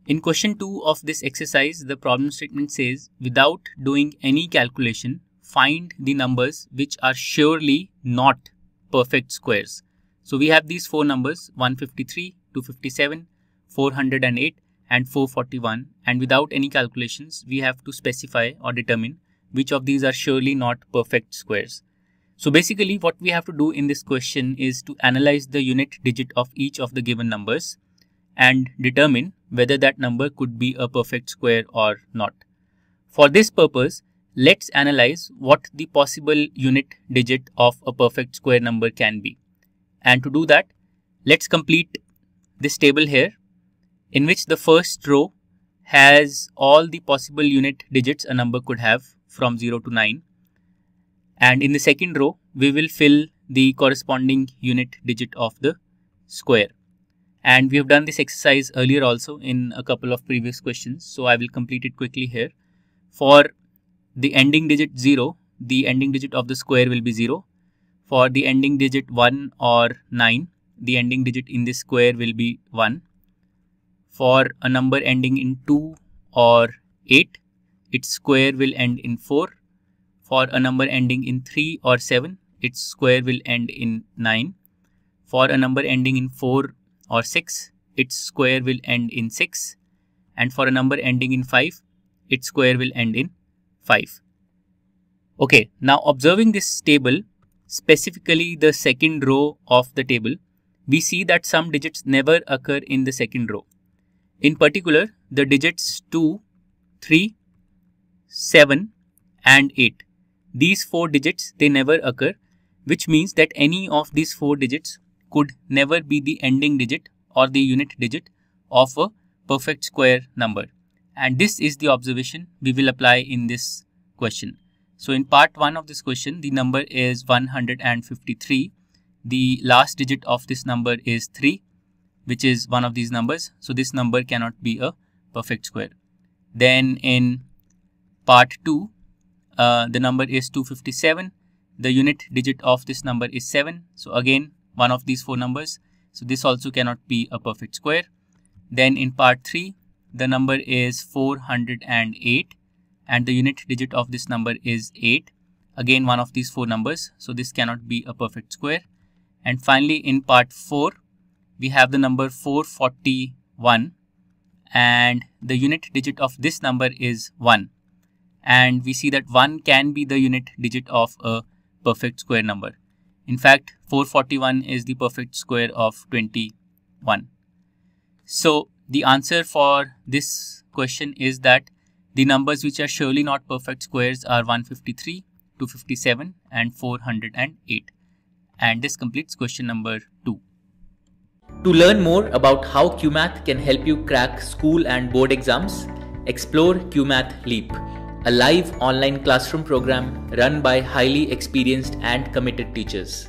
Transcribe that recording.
In question 2 of this exercise, the problem statement says, without doing any calculation, find the numbers which are surely not perfect squares. So we have these four numbers, 153, 257, 408 and 441, and without any calculations, we have to specify or determine which of these are surely not perfect squares. So basically what we have to do in this question is to analyze the unit digit of each of the given numbers and determine whether that number could be a perfect square or not. For this purpose, let's analyze what the possible unit digit of a perfect square number can be. And to do that, let's complete this table here, in which the first row has all the possible unit digits a number could have from 0 to 9. And in the second row, we will fill the corresponding unit digit of the square. And we have done this exercise earlier also in a couple of previous questions, so I will complete it quickly here. For the ending digit 0, the ending digit of the square will be 0. For the ending digit 1 or 9, the ending digit in this square will be 1. For a number ending in 2 or 8, its square will end in 4. For a number ending in 3 or 7, its square will end in 9. For a number ending in 4 or 6, its square will end in 6. And for a number ending in 5, its square will end in 5. Okay, now observing this table, specifically the second row of the table, we see that some digits never occur in the second row. In particular, the digits 2, 3, 7 and 8. These four digits, they never occur, which means that any of these four digits could never be the ending digit or the unit digit of a perfect square number. And this is the observation we will apply in this question. So in part 1 of this question, the number is 153. The last digit of this number is 3, which is one of these numbers. So this number cannot be a perfect square. Then in part 2, the number is 257. The unit digit of this number is 7. So again, one of these four numbers. So this also cannot be a perfect square. Then in part 3, the number is 408 and the unit digit of this number is 8. Again, one of these four numbers. So this cannot be a perfect square. And finally, in part 4, we have the number 441 and the unit digit of this number is 1. And we see that 1 can be the unit digit of a perfect square number. In fact, 441 is the perfect square of 21. So the answer for this question is that the numbers which are surely not perfect squares are 153, 257 and 408. And this completes question number 2. To learn more about how Cuemath can help you crack school and board exams, explore Cuemath Leap, a live online classroom program run by highly experienced and committed teachers.